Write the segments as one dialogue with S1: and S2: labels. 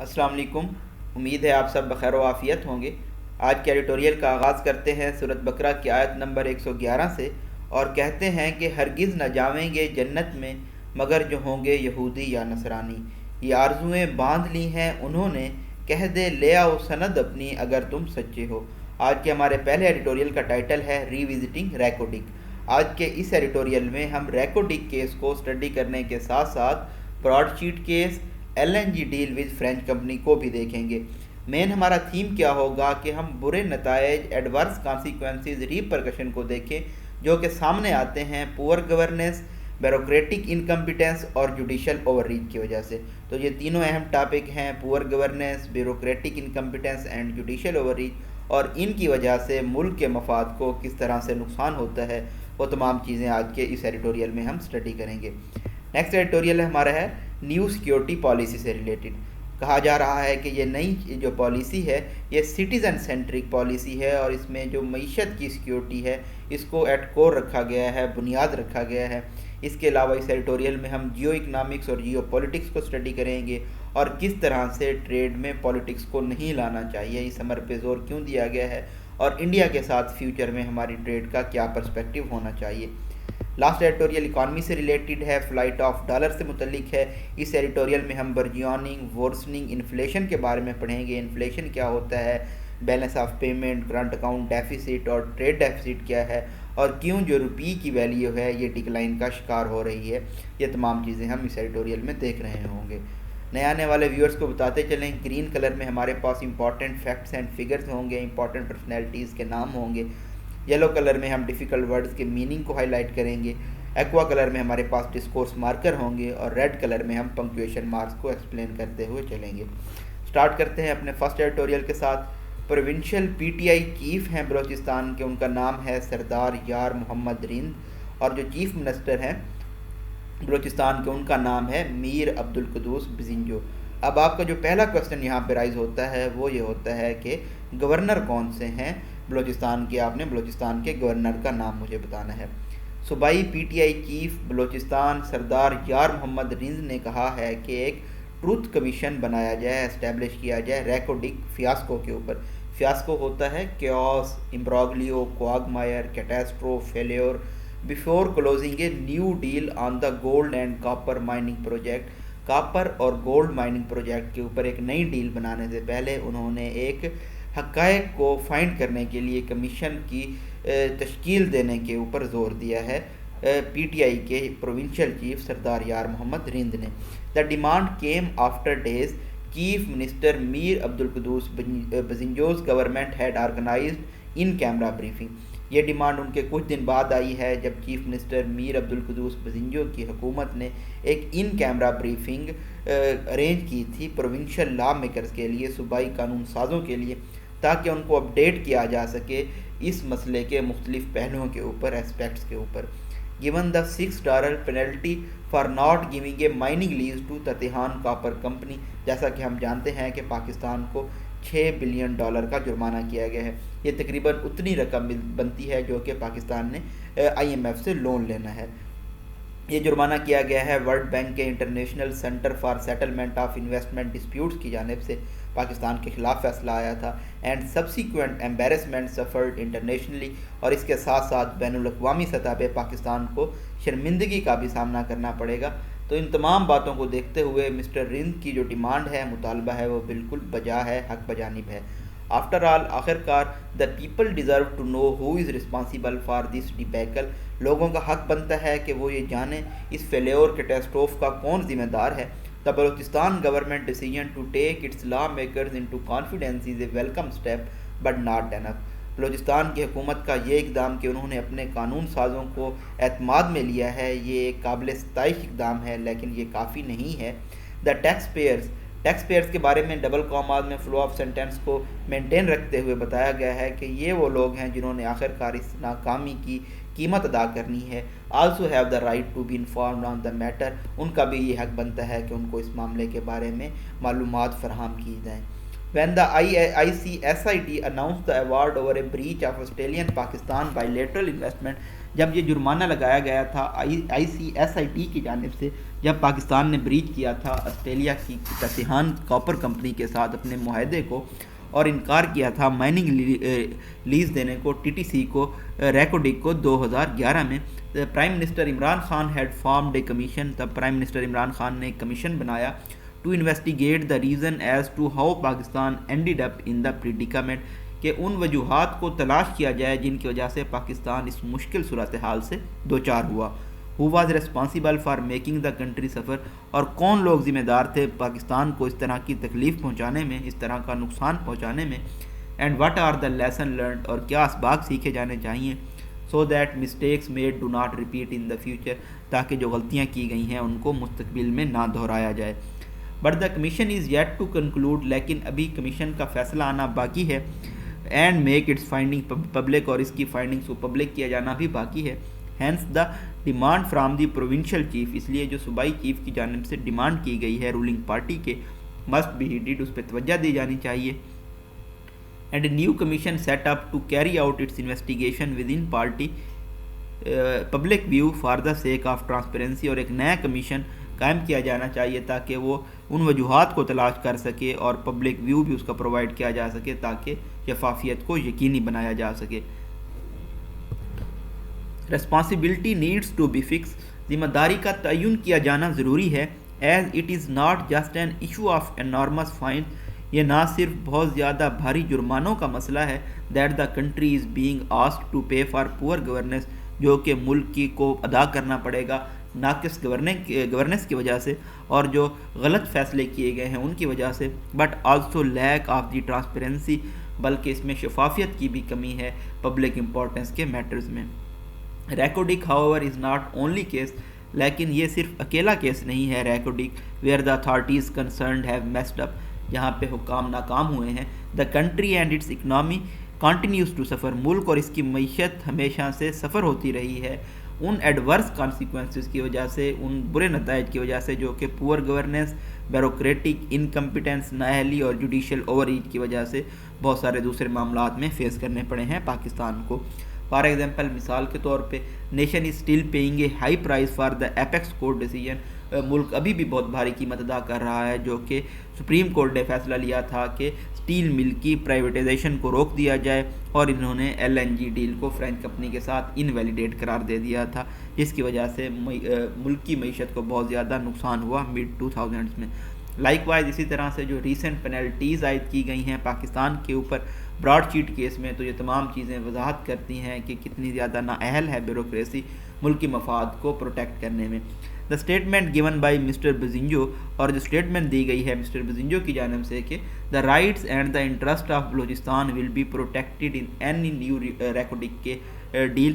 S1: السلام علیکم۔ امید ہے آپ سب بخیر و عافیت ہوں گے۔ آج کے ایڈیٹوریل کا آغاز کرتے ہیں سورۃ بقرہ کی آیت نمبر 111 سے، اور کہتے ہیں کہ ہرگز نہ جاویں گے جنت میں مگر جو ہوں گے یہودی یا نصرانی۔ یہ آرزوئیں باندھ لی ہیں انہوں نے، کہہ دے لے آؤ سند اپنی اگر تم سچے ہو۔ آج کے ہمارے پہلے ایڈیٹوریل کا ٹائٹل ہے ری وزٹنگ ریکوڈک۔ آج کے اس ایڈیٹوریل میں ہم ریکوڈک کیس کو اسٹڈی کرنے کے ساتھ ساتھ Broadsheet case, L N G deal with French company کو بھی دیکھیں گے۔ مین ہمارا تھیم کیا ہوگا کہ ہم برے نتائج، ایڈورس کانسیکوینسز، ریپرکشن کو دیکھیں جو کہ سامنے آتے ہیں پور گورننس، بیوروکریٹک انکمپیٹنس اور جوڈیشل اوور ریچ کی وجہ سے۔ تو یہ تینوں اہم ٹاپک ہیں، poor governance, bureaucratic incompetence and judicial overreach, اور ان کی وجہ سے ملک کے مفاد کو کس طرح سے نقصان ہوتا ہے، وہ تمام چیزیں آج کے اس ایڈیٹوریل میں ہم اسٹڈی کریں گے۔ نیکسٹ ایڈیٹوریل ہمارا ہے نیو سیکیورٹی پالیسی سے ریلیٹڈ۔ کہا جا رہا ہے کہ یہ نئی جو پالیسی ہے یہ سٹیزن سینٹرک پالیسی ہے، اور اس میں جو معیشت کی سیکیورٹی ہے اس کو ایٹ کور رکھا گیا ہے، بنیاد رکھا گیا ہے۔ اس کے علاوہ اس ایڈیٹوریل میں ہم جیو اکنامکس اور جیو پولیٹکس کو اسٹڈی کریں گے، اور کس طرح سے ٹریڈ میں پولیٹکس کو نہیں لانا چاہیے، اس امر پہ زور کیوں دیا گیا ہے، اور انڈیا کے ساتھ فیوچر میں ہماری ٹریڈ کا کیا پرسپیکٹو ہونا چاہیے۔ لاسٹ ایڈیٹوریل اکانومی سے ریلیٹڈ ہے، فلائٹ آف ڈالر سے متعلق ہے۔ اس ایڈیٹوریل میں ہم برجیوننگ، ورسننگ انفلیشن کے بارے میں پڑھیں گے۔ انفلیشن کیا ہوتا ہے، balance of payment, current account deficit اور ٹریڈ ڈیفیسٹ کیا ہے، اور کیوں جو روپی کی ویلیو ہے یہ ڈکلائن کا شکار ہو رہی ہے۔ یہ تمام چیزیں ہم اس ایڈیٹوریل میں دیکھ رہے ہوں گے۔ نئے آنے والے ویورز کو بتاتے چلیں، گرین کلر میں ہمارے پاس امپورٹنٹ فیکٹس اینڈ فگرز ہوں گے، امپورٹنٹ پرسنالٹیز کے نام ہوں گے۔ یلو کلر میں ہم ڈیفیکلٹ ورڈز کے میننگ کو ہائی لائٹ کریں گے۔ ایکوا کلر میں ہمارے پاس ڈسکورس مارکر ہوں گے، اور ریڈ کلر میں ہم پنکچویشن مارکس کو ایکسپلین کرتے ہوئے چلیں گے۔ سٹارٹ کرتے ہیں اپنے فرسٹ ایڈیٹوریل کے ساتھ۔ Provincial P T I chief ہیں بلوچستان کے، ان کا نام ہے سردار یار محمد رند، اور جو چیف منسٹر ہیں بلوچستان کے ان کا نام ہے میر عبدالقدوس بزنجو۔ اب آپ کا جو پہلا کوسچن یہاں پہ رائز ہوتا ہے وہ یہ ہوتا ہے کہ گورنر کون سے ہیں بلوچستان کے، آپ نے بلوچستان کے گورنر کا نام مجھے بتانا ہے۔ صوبائی P T I chief Balochistan سردار یار محمد رند نے کہا ہے کہ ایک ٹروتھ کمیشن بنایا جائے، اسٹیبلش کیا جائے ریکوڈک فیاسکو کے اوپر۔ فیاسکو ہوتا ہے chaos, imbroglio, quagmire, catastrophe, failure before closing a new deal on the gold and copper mining project. Copper اور گولڈ مائننگ پروجیکٹ کے اوپر ایک نئی ڈیل بنانے سے پہلے انہوں نے ایک حقائق کو فائنڈ کرنے کے لیے کمیشن کی تشکیل دینے کے اوپر زور دیا ہے پی ٹی آئی کے پروونشل چیف سردار یار محمد رند نے۔ The demand came after days chief minister Mir Abdul Quddus Bizenjo's government had organised in camera briefing. یہ ڈیمانڈ ان کے کچھ دن بعد آئی ہے جب چیف منسٹر میر عبدالقدوس بزنجو کی حکومت نے ایک ان کیمرہ بریفنگ ارینج کی تھی پروونشل لا میکرز کے لیے، صوبائی قانون سازوں کے لیے، تاکہ ان کو اپڈیٹ کیا جا سکے اس مسئلے کے مختلف پہلوؤں کے اوپر، اسپیکٹس کے اوپر۔ Given the $6 penalty for not giving a mining lease to Tethyan Copper Company, جیسا کہ ہم جانتے ہیں کہ پاکستان کو $6 بلین کا جرمانہ کیا گیا ہے۔ یہ تقریباً اتنی رقم بنتی ہے جو کہ پاکستان نے آئی ایم ایف سے لون لینا ہے۔ یہ جرمانہ کیا گیا ہے ورلڈ بینک کے international centre for settlement of investment disputes کی جانب سے۔ پاکستان کے خلاف فیصلہ آیا تھا، اینڈ سبسیکوینٹ ایمبیرسمنٹ سفرڈ انٹرنیشنلی، اور اس کے ساتھ ساتھ بین الاقوامی سطح پہ پاکستان کو شرمندگی کا بھی سامنا کرنا پڑے گا۔ تو ان تمام باتوں کو دیکھتے ہوئے مسٹر رند کی جو ڈیمانڈ ہے، مطالبہ ہے، وہ بالکل بجا ہے، حق بجانب ہے۔ آفٹر آل، آخرکار، the people deserve to know who is responsible for this debacle, لوگوں کا حق بنتا ہے کہ وہ یہ جانیں اس فیلیور کیٹاسٹروف کا کون ذمہ دار ہے۔ The Balochistan government decision to take its lawmakers into confidence is a welcome step but not enough۔ Balochistan کی حکومت کا یہ اقدام کہ انہوں نے اپنے قانون سازوں کو اعتماد میں لیا ہے، یہ ایک قابل ستائش اقدام ہے، لیکن یہ کافی نہیں ہے۔ دا ٹیکس پیئرز کے بارے میں ڈبل کاماز میں فلو آف سینٹینس کو مینٹین رکھتے ہوئے بتایا گیا ہے کہ یہ وہ لوگ ہیں جنہوں نے آخرکار اس ناکامی کی قیمت ادا کرنی ہے۔ Also have the right to be informed on the matter, ان کا بھی یہ حق بنتا ہے کہ ان کو اس معاملے کے بارے میں معلومات فراہم کی جائیں۔ when the ICSID announced the award over a breach of Australian Pakistan bilateral investment, جب یہ جرمانہ لگایا گیا تھا ICSID کی جانب سے جب پاکستان نے بریچ کیا تھا آسٹریلیا کی کسیہان کاپر کمپنی کے ساتھ اپنے معاہدے کو اور انکار کیا تھا مائننگ لیز دینے کو TTC کو ریکوڈک کو 2011 میں، prime minister Imran Khan had formed a commission. تب پرائم منسٹر عمران خان نے ایک کمیشن بنایا to investigate the reason as to how Pakistan ended up in the predicament, کہ ان وجوہات کو تلاش کیا جائے جن کی وجہ سے پاکستان اس مشکل صورتحال سے دوچار ہوا. Who was responsible for making the country سفر، اور کون لوگ ذمہ دار تھے پاکستان کو اس طرح کی تکلیف پہنچانے میں، اس طرح کا نقصان پہنچانے میں. And what are the lesson learned, اور کیا اسباق سیکھے جانے چاہیے، so that mistakes made do not repeat in the future, تاکہ جو غلطیاں کی گئی ہیں ان کو مستقبل میں نہ دہرایا جائے. But the commission is yet to conclude, لیکن ابھی کمیشن کا فیصلہ آنا باقی ہے. And make its finding public, اور اس کی فائنڈنگس کو پبلک کیا جانا بھی باقی ہے. Hence the demand from the provincial chief, اس لیے جو صوبائی چیف کی جانب سے ڈیمانڈ کی گئی ہے رولنگ پارٹی کے، مسٹ بی ہیڈڈ، اس پہ توجہ دی جانی چاہیے. And a new commission set up to carry out its investigation with in party public view for the sake of transparency, اور ایک نیا کمیشن قائم کیا جانا چاہیے تاکہ وہ ان وجوہات کو تلاش کر سکے اور پبلک ویو بھی اس کا پرووائڈ کیا جا سکے تاکہ شفافیت کو یقینی بنایا جا سکے. Responsibility needs to be fix, ذمہ داری کا تعین کیا جانا ضروری ہے. As it is not just an issue of enormous fine, یہ نہ صرف بہت زیادہ بھاری جرمانوں کا مسئلہ ہے. That the country is being asked to pay for poor governance, جو کہ ملک کی کو ادا کرنا پڑے گا ناقص گورننس کی وجہ سے اور جو غلط فیصلے کیے گئے ہیں ان کی وجہ سے. But also lack of the transparency, بلکہ اس میں شفافیت کی بھی کمی ہے پبلک امپورٹنس کے میٹرز میں. Reko Diq however is not only case, لیکن یہ صرف اکیلا کیس نہیں ہے Reko Diq where the authorities concerned have messed up, جہاں پہ حکام ناکام ہوئے ہیں. The country and its economy continues to suffer, ملک اور اس کی معیشت ہمیشہ سے سفر ہوتی رہی ہے ان ایڈورس کانسیکوینسز کی وجہ سے، ان برے نتائج کی وجہ سے جو کہ پور گورننس، بیوروکریٹک انکمپیٹنس، نااہلی اور جوڈیشل اوور ریچ کی وجہ سے بہت سارے دوسرے معاملات میں فیس کرنے پڑے ہیں پاکستان کو. فار ایگزامپل، مثال کے طور پہ nation is still paying a high price for the apex court decision, ملک ابھی بھی بہت بھاری قیمت ادا کر رہا ہے جو کہ سپریم کورٹ نے فیصلہ لیا تھا کہ اسٹیل مل کی پرائیویٹائزیشن کو روک دیا جائے، اور انہوں نے LNG ڈیل کو فرینچ کمپنی کے ساتھ انویلیڈیٹ قرار دے دیا تھا، جس کی وجہ سے ملک کی معیشت کو بہت زیادہ نقصان ہوا mid 2000s میں. لائک وائز اسی طرح سے جو ریسنٹ پینلٹیز عائد کی گئی ہیں پاکستان کے اوپر براڈ شیٹ کیس میں، تو یہ تمام چیزیں وضاحت کرتی ہیں کہ کتنی زیادہ نااہل ہے بیوروکریسی ملکی مفاد کو پروٹیکٹ کرنے میں. The statement given by Mr Bizenjo, اور جو اسٹیٹمنٹ دی گئی ہے مسٹر بزنجو کی جانب سے کہ the rights and the interest of Balochistan will be protected in any new Reko Diq کے ڈیل،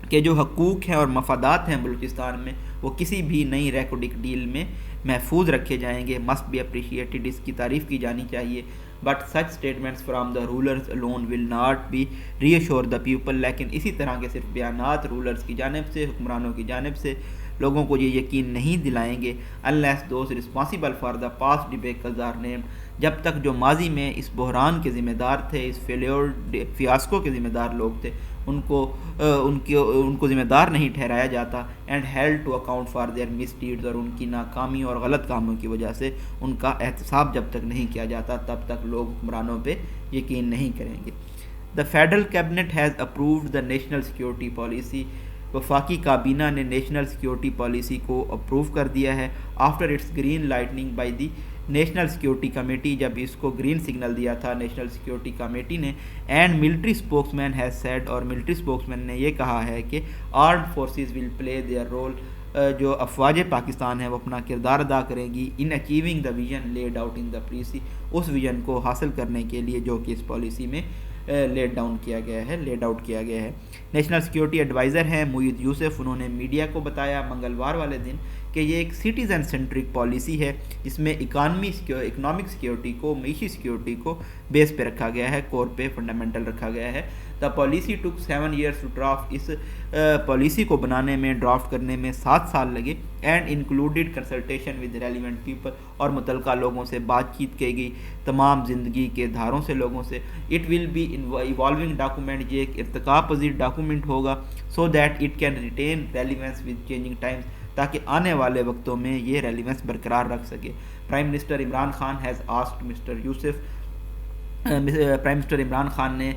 S1: کہ جو حقوق ہیں اور مفادات ہیں بلوچستان میں وہ کسی بھی نئی ریکوڈک ڈیل میں محفوظ رکھے جائیں گے. مسٹ بی اپریشیٹڈ، اس کی تعریف کی جانی چاہیے. But such statements from the rulers alone will not be reassure the people, لیکن اسی طرح کے صرف بیانات رولرز کی جانب سے، حکمرانوں کی جانب سے لوگوں کو یہ یقین نہیں دلائیں گے unless those responsible for the past debacles are named، جب تک جو ماضی میں اس بحران کے ذمہ دار تھے، اس فیاسکو کے ذمہ دار لوگ تھے، ان کو ذمہ دار نہیں ٹھہرایا جاتا. And held to account for their misdeeds، اور ان کی ناکامی اور غلط کاموں کی وجہ سے ان کا احتساب جب تک نہیں کیا جاتا تب تک لوگ حکمرانوں پہ یقین نہیں کریں گے. The Federal Cabinet has approved the National Security Policy، وفاقی کابینہ نے نیشنل سیکیورٹی پالیسی کو اپروو کر دیا ہے after its green lightning by the national security committee, جب اس کو گرین سگنل دیا تھا نیشنل سیکیورٹی کمیٹی نے. And military spokesman has said, اور ملٹری اسپوکس مین نے یہ کہا ہے کہ armed forces will play their role, جو افواج پاکستان ہے وہ اپنا کردار ادا کریں گی in achieving the vision laid out in the policy, vision ویژن کو حاصل کرنے کے لیے جو کہ اس پالیسی میں لیڈ آؤٹ کیا گیا ہے. نیشنل سیکیورٹی ایڈوائزر ہیں معید یوسف، انہوں نے میڈیا کو بتایا منگلوار والے دن کہ یہ ایک سٹیزن سینٹرک پالیسی ہے جس میں اکنامک سیکیورٹی کو، معیشی سیکیورٹی کو بیس پہ رکھا گیا ہے، کور پہ فنڈامنٹل رکھا گیا ہے. The policy took 7 years to draft. اس پالیسی کو بنانے میں ڈرافٹ کرنے میں 7 سال لگے. And included consultation with relevant people, اور متعلقہ لوگوں سے بات چیت کی گئی, تمام زندگی کے دھاروں سے لوگوں سے. It will be evolving document, یہ ایک ارتقا پذیر ڈاکومنٹ ہوگا, so that it can retain relevance with changing times, تاکہ آنے والے وقتوں میں یہ ریلیونس برقرار رکھ سکے. Prime minister Imran Khan has asked Mr Yusuf, prime minister Imran Khan نے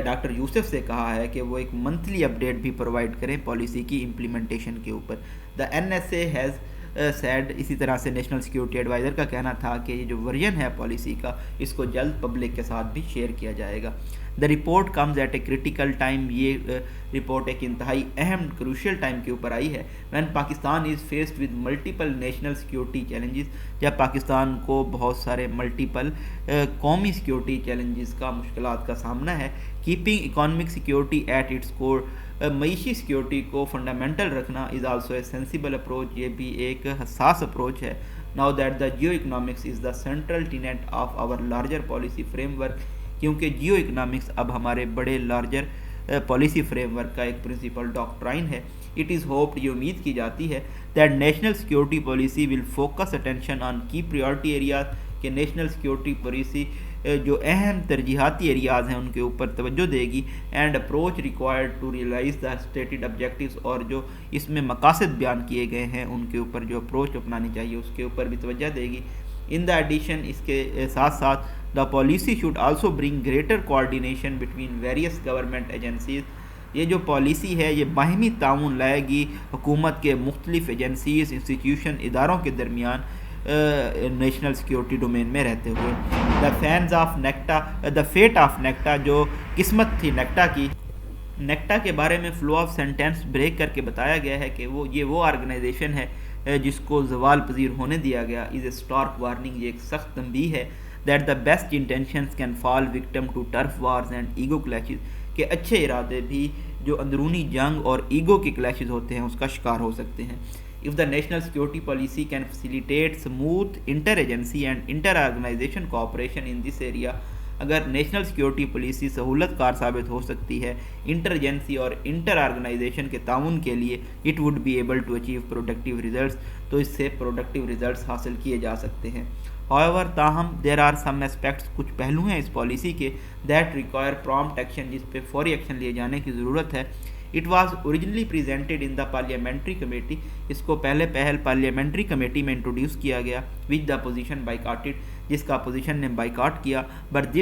S1: ڈاکٹر یوسف سے کہا ہے کہ وہ ایک منتھلی اپڈیٹ بھی پرووائڈ کریں پالیسی کی امپلیمنٹیشن کے اوپر. دا NSA ہیز سیڈ, اسی طرح سے نیشنل سیکیورٹی ایڈوائزر کا کہنا تھا کہ یہ جو ورژن ہے پالیسی کا, اس کو جلد پبلک کے ساتھ بھی شیئر کیا جائے گا. The report comes at a critical time, یہ رپورٹ ایک انتہائی اہم کروشل ٹائم کے اوپر آئی ہے. When Pakistan is faced with multiple national security challenges, جب پاکستان کو بہت سارے ملٹیپل قومی سیکیورٹی چیلنجز کا, مشکلات کا سامنا ہے. Keeping economic security at its core, معیشی سیکیورٹی کو فنڈامنٹل رکھنا is also a sensible approach, یہ بھی ایک حساس اپروچ ہے. Now that the geo economics is the central tenet of our larger policy framework, کیونکہ جیو اکنامکس اب ہمارے بڑے لارجر پالیسی فریم ورک کا ایک پرنسپل ڈاکٹرائن ہے. اٹ از ہوپڈ, یہ امید کی جاتی ہے, that national security policy will focus attention on کی پریورٹی ایریاز, کہ نیشنل سیکیورٹی پالیسی جو اہم ترجیحاتی ایریاز ہیں ان کے اوپر توجہ دے گی. And approach required to realise the stated objectives, اور جو اس میں مقاصد بیان کیے گئے ہیں ان کے اوپر جو اپروچ اپنانی چاہیے اس کے اوپر بھی توجہ دے گی. ان دا ایڈیشن, اس کے ساتھ ساتھ, the policy should also bring greater coordination between various government agencies, یہ جو پالیسی ہے یہ باہمی تعاون لائے گی حکومت کے مختلف ایجنسیز, انسٹیٹیوشن, اداروں کے درمیان نیشنل سیکیورٹی ڈومین میں رہتے ہوئے. The fans of NACTA, the fate of NACTA, جو قسمت تھی نیکٹا کی, نیکٹا کے بارے میں فلو آف سینٹینس بریک کر کے بتایا گیا ہے کہ وہ آرگنائزیشن ہے جس کو زوال پذیر ہونے دیا گیا. از اے اسٹارک وارننگ, یہ ایک سخت تنبیہ ہے. That the best intentions can fall victim to turf wars and ego clashes, کہ اچھے ارادے بھی جو اندرونی جنگ اور ایگو کے کلیشز ہوتے ہیں اس کا شکار ہو سکتے ہیں. If the national security policy can facilitate smooth inter-agency and inter-organization cooperation in this area, اگر نیشنل سیکیورٹی پالیسی سہولت کار ثابت ہو سکتی ہے انٹر ایجنسی اور انٹر آرگنائزیشن کے تعاون کے لیے, it would be able to achieve productive results, تو اس سے پروڈکٹیو ریزلٹس حاصل کیے جا سکتے ہیں. however, تاہم دیر آر سم اسپیکٹس, کچھ پہلو ہیں اس پالیسی کے, دیٹ ریکوائر پرامپٹ ایکشن, جس پہ فوری ایکشن لیے جانے کی ضرورت ہے. It was originally presented in the parliamentary committee, اس کو پہلے پارلیمنٹری کمیٹی میں انٹروڈیوس کیا گیا, which the opposition boycotted, جس کا اپوزیشن نے بائیکاٹ کیا. But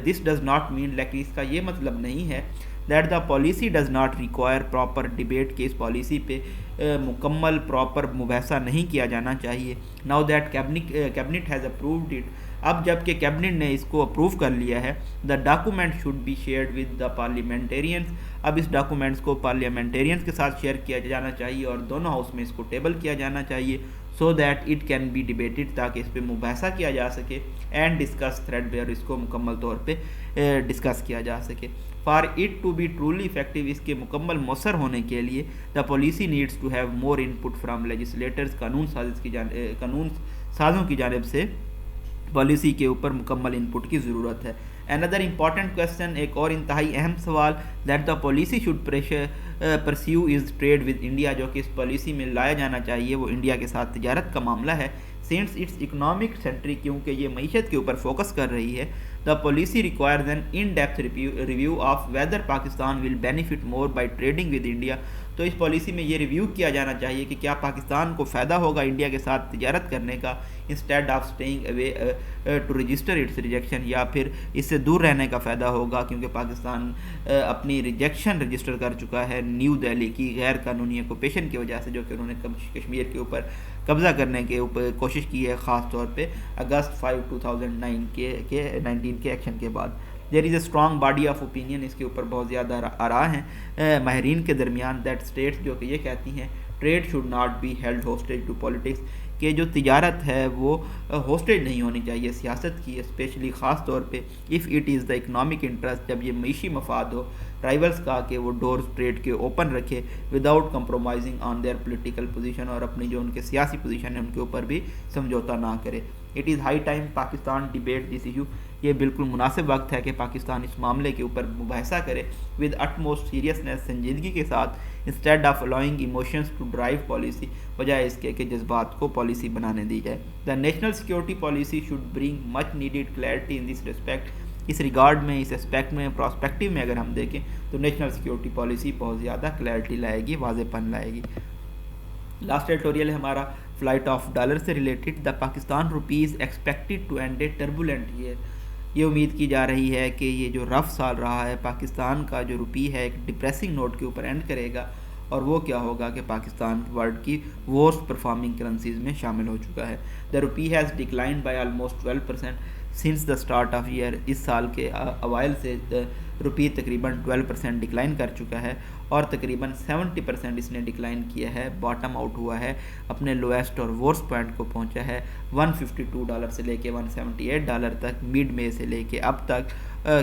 S1: this does not mean, لیکن اس کا یہ مطلب نہیں ہے that the policy does not require proper debate, کہ اس پالیسی پہ مکمل پراپر مباحثہ نہیں کیا جانا چاہیے. Now that cabinet has approved it, اب جب کہ کیبنٹ نے اس کو اپروو کر لیا ہے, the document should be shared with the parliamentarians, اب اس ڈاکومنٹس کو پارلیمنٹیرینس کے ساتھ شیئر کیا جانا چاہیے اور دونوں ہاؤس میں اس کو ٹیبل کیا جانا چاہیے, so that it can be debated, تاکہ اس پہ مباحثہ کیا جا سکے, اینڈ ڈسکس تھریڈ پہ, اور اس کو مکمل طور پہ ڈسکس کیا جا سکے. For it to be truly effective, اس کے مکمل مؤثر ہونے کے لیے, the policy needs to have more input from legislators, قانون سازوں کی جانب سے پالیسی کے اوپر مکمل ان پٹ کی ضرورت ہے. Another important question, ایک اور انتہائی اہم سوال, that the policy should pursue is trade with India, جو کہ اس پالیسی میں لایا جانا چاہیے وہ انڈیا کے ساتھ تجارت کا معاملہ ہے. Since its economic centric, کیونکہ یہ معیشت کے اوپر فوکس کر رہی ہے, the policy requires an in-depth review of whether Pakistan will benefit more by trading with India. تو اس پالیسی میں یہ ریویو کیا جانا چاہیے کہ کیا پاکستان کو فائدہ ہوگا انڈیا کے ساتھ تجارت کرنے کا, instead of staying away to register its rejection, یا پھر اس سے دور رہنے کا فائدہ ہوگا کیونکہ پاکستان اپنی ریجیکشن رجسٹر کر چکا ہے نیو دہلی کی غیر قانونی اکوپیشن کی وجہ سے, جو کہ انہوں نے کشمیر کے اوپر قبضہ کرنے کے اوپر کوشش کی ہے, خاص طور پہ اگست 5, 2019 کے ایکشن کے بعد. There is a strong body of opinion, اس کے اوپر بہت زیادہ آراء ہیں ماہرین کے درمیان, دیٹ اسٹیٹس, جو کہ یہ کہتی ہیں trade should not be held hostage to politics, کہ جو تجارت ہے وہ ہوسٹیج نہیں ہونی چاہیے سیاست کی, اسپیشلی خاص طور پہ if it is the economic interest, جب یہ معیشی مفاد ہو رائیولز کا, کہ وہ ڈورز ٹریڈ کے اوپن رکھے without compromising on their political position, اور اپنی جو ان کے سیاسی پوزیشن ہے ان کے اوپر بھی سمجھوتا نہ کرے. It is high time Pakistan debate this issue. یہ بالکل مناسب وقت ہے کہ پاکستان اس معاملے کے اوپر مباحثہ کرے ود اٹ موسٹ سیریسنیس, سنجیدگی کے ساتھ, instead of allowing emotions to drive policy, بجائے اس کے کہ جذبات کو پالیسی بنانے دی جائے. The national security policy should bring much needed clarity in this respect. اس ریگارڈ میں, اس اسپیکٹ میں, پراسپیکٹیو میں اگر ہم دیکھیں تو نیشنل سیکورٹی پالیسی بہت زیادہ کلیئرٹی لائے گی, واضح پن لائے گی. لاسٹ ایڈیٹوریل ہے ہمارا فلائٹ آف ڈالر سے related. The Pakistan rupee is expected to end a turbulent year. یہ امید کی جا رہی ہے کہ یہ جو رف سال رہا ہے پاکستان کا جو روپی ہے ایک ڈپریسنگ نوٹ کے اوپر اینڈ کرے گا, اور وہ کیا ہوگا کہ پاکستان ورلڈ کی ورسٹ پرفارمنگ کرنسیز میں شامل ہو چکا ہے. The rupee has declined by almost 12% since the start of year. اس سال کے اوائل سے روپی تقریباً 12% ڈکلائن کر چکا ہے, اور تقریباً 70% اس نے ڈکلائن کیا ہے, باٹم آؤٹ ہوا ہے, اپنے لویسٹ اور ورسٹ پوائنٹ کو پہنچا ہے $152 سے لے کے $178 تک, مڈ مئی سے لے کے اب تک,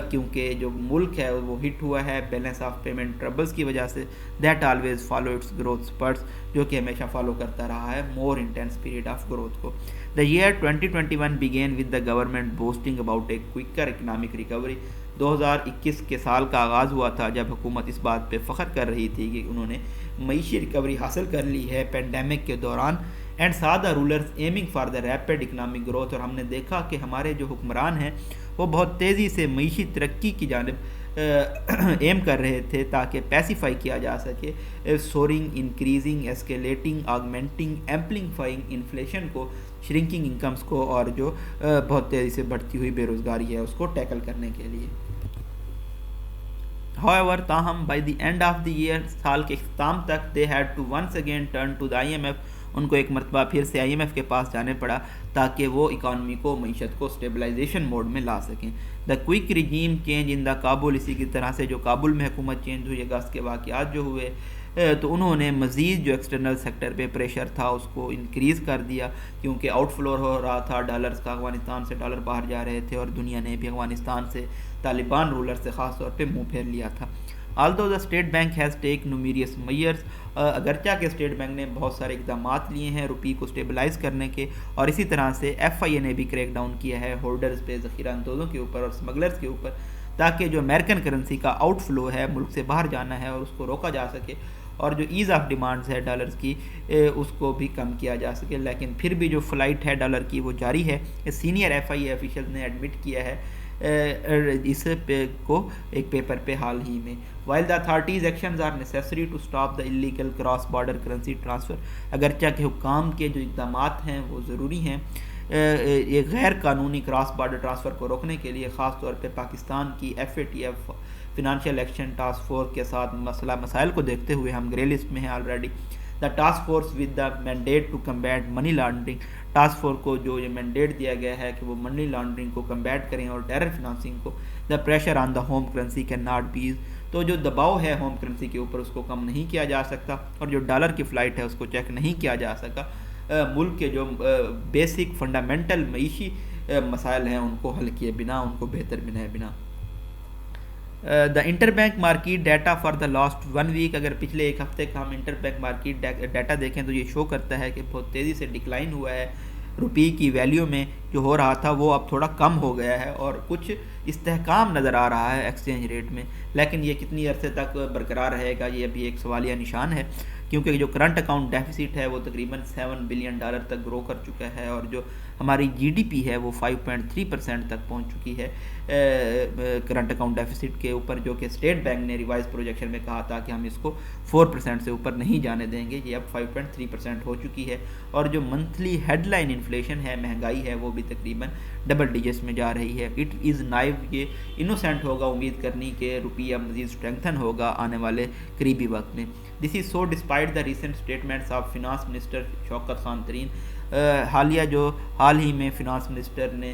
S1: کیونکہ جو ملک ہے وہ ہٹ ہوا ہے بیلنس آف پیمنٹ ٹربلز کی وجہ سے. That always follow its growth spurts, جو کہ ہمیشہ فالو کرتا رہا ہے more intense period of growth کو. The year 2021 began with the government boasting about a quicker economic recovery. 2021 کے سال کا آغاز ہوا تھا جب حکومت اس بات پہ فخر کر رہی تھی کہ انہوں نے معیشی ریکوری حاصل کر لی ہے پینڈیمک کے دوران, and saw the rulers aiming for the rapid economic growth. اور ہم نے دیکھا کہ ہمارے جو حکمران ہیں وہ بہت تیزی سے معیشی ترقی کی جانب ایم کر رہے تھے تاکہ پیسیفائی کیا جا سکے سورنگ, انکریزنگ, ایسکیلیٹنگ, آگمنٹنگ, ایمپلیفائنگ انفلیشن کو, شرنکنگ انکمز کو, اور جو بہت تیزی سے بڑھتی ہوئی بے روزگاری ہے اس کو ٹیکل کرنے کے لیے. However, تاہم by the end of the year, سال کے اختتام تک, they had to once again turn to the IMF. ان کو ایک مرتبہ پھر سے IMF کے پاس جانے پڑا تاکہ وہ اکانومی کو, معیشت کو اسٹیبلائزیشن موڈ میں لا سکیں. دا کوئک رجیم چینج ان دا کابل, اسی کی طرح سے جو کابل میں حکومت چینج ہوئی, اگست کے واقعات جو ہوئے, تو انہوں نے مزید جو ایکسٹرنل سیکٹر پہ پریشر تھا اس کو انکریز کر دیا, کیونکہ آؤٹ فلو ہو رہا تھا ڈالرز کا, افغانستان سے ڈالر باہر جا رہے تھے, اور دنیا نے بھی افغانستان سے, طالبان رولر سے خاص طور پہ منہ پھیر لیا تھا. although the state bank has taken numerous measures, اگرچہ کہ اسٹیٹ بینک نے بہت سارے اقدامات لیے ہیں روپی کو اسٹیبلائز کرنے کے, اور اسی طرح سے FIA نے بھی کریک ڈاؤن کیا ہے ہولڈرز پہ, ذخیرہ اندوزوں کے اوپر اور اسمگلرز کے اوپر, تاکہ جو امریکن کرنسی کا آؤٹ فلو ہے, ملک سے باہر جانا ہے, اور اس کو روکا جا سکے, اور جو ایز آف ڈیمانڈز ہے ڈالرز کی اس کو بھی کم کیا جا سکے. لیکن پھر بھی جو فلائٹ ہے ڈالر کی وہ جاری ہے. سینئر FIA آفیشل نے ایڈمٹ کیا ہے اس کو ایک پیپر پہ حال ہی میں. while the authorities actions are necessary to stop the illegal cross border currency transfer, اگرچہ کہ حکام کے جو اقدامات ہیں وہ ضروری ہیں یہ غیر قانونی کراس بارڈر ٹرانسفر کو روکنے کے لیے, خاص طور پہ پاکستان کی FATF financial action task force کے ساتھ مسائل کو دیکھتے ہوئے ہم گرے لسٹ میں ہیں already. The task force with the mandate to combat money laundering, task force کو جو یہ مینڈیٹ دیا گیا ہے کہ وہ منی لانڈرنگ کو کمبیٹ کریں اور ٹیرر فنانسنگ کو. The pressure on the home currency can not be, تو جو دباؤ ہے ہوم کرنسی کے اوپر اس کو کم نہیں کیا جا سکتا, اور جو ڈالر کی فلائٹ ہے اس کو چیک نہیں کیا جا سکا. ملک کے جو بیسک فنڈامنٹل معیشی مسائل ہیں ان کو حل کیے بنا, ان کو بہتر بنائے بنا. The interbank market data for the last 1 week, اگر پچھلے ایک ہفتے کا ہم انٹر بینک مارکیٹ ڈیٹا دیکھیں تو یہ شو کرتا ہے کہ بہت تیزی سے ڈکلائن ہوا ہے روپی کی ویلیو میں. جو ہو رہا تھا وہ اب تھوڑا کم ہو گیا ہے, اور کچھ استحکام نظر آ رہا ہے ایکسچینج ریٹ میں, لیکن یہ کتنی عرصے تک برقرار رہے گا یہ ابھی ایک سوالیہ نشان ہے, کیونکہ جو کرنٹ اکاؤنٹ ڈیفیسٹ ہے وہ تقریباً $7 بلین تک گرو کر چکا ہے, اور جو ہماری GDP ہے وہ 5.3% تک پہنچ چکی ہے کرنٹ اکاؤنٹ ڈیفیسٹ کے اوپر, جو کہ اسٹیٹ بینک نے ریوائز پروجیکشن میں کہا تھا کہ ہم اس کو 4% سے اوپر نہیں جانے دیں گے. یہ اب 5.3% ہو چکی ہے, اور جو منتھلی ہیڈ لائن انفلیشن ہے, مہنگائی ہے, وہ بھی تقریباً ڈبل ڈیجٹس میں جا رہی ہے. اٹ از نائو, یہ انوسینٹ ہوگا امید کرنی کہ روپیہ مزید اسٹرینگتھن ہوگا آنے والے قریبی وقت میں. This is so despite the recent statements of finance minister Shaukat Khan Tarin. حال ہی میں فنانس منسٹر نے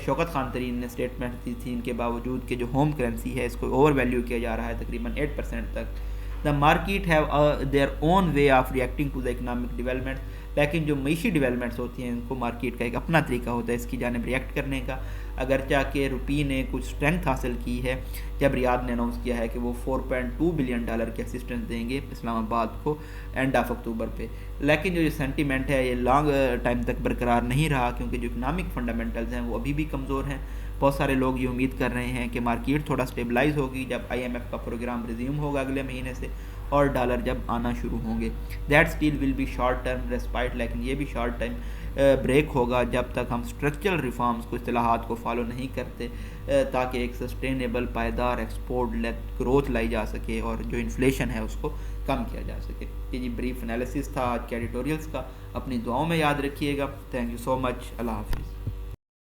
S1: شوکت خان ترین نے اسٹیٹمنٹ دی تھی, ان کے باوجود کہ جو ہوم کرنسی ہے اس کو اوور ویلیو کیا جا رہا ہے تقریباً 8% تک. The market have their own way of reacting to the economic development, لیکن جو معیشی ڈیولپمنٹس ہوتی ہیں ان کو مارکیٹ کا ایک اپنا طریقہ ہوتا ہے اس کی جانب ریئیکٹ کرنے کا. اگرچہ کہ روپی نے کچھ اسٹرینتھ حاصل کی ہے جب ریاض نے اناؤنس کیا ہے کہ وہ $4.2 بلین کی اسسٹنس دیں گے اسلام آباد کو اینڈ آف اکتوبر پہ, لیکن جو یہ سینٹیمنٹ ہے یہ لانگ ٹائم تک برقرار نہیں رہا کیونکہ جو اکنامک فنڈامنٹلز ہیں وہ ابھی بھی کمزور ہیں. بہت سارے لوگ یہ امید کر رہے ہیں کہ مارکیٹ تھوڑا سٹیبلائز ہوگی جب IMF کا پروگرام ریزیوم ہوگا اگلے مہینے سے اور ڈالر جب آنا شروع ہوں گے. That still will be short term respite, لیکن یہ بھی شارٹ ٹائم بریک ہوگا جب تک ہم اسٹرکچرل ریفارمز کو اصطلاحات کو فالو نہیں کرتے تاکہ ایک سسٹینیبل پائیدار ایکسپورٹ لیڈ گروتھ لائی جا سکے اور جو انفلیشن ہے اس کو کم کیا جا سکے. یہ جی بریف انالیسس تھا آج کے ایڈیٹوریلز کا. اپنی دعاؤں میں یاد رکھیے گا. تھینک یو سو مچ. اللہ حافظ.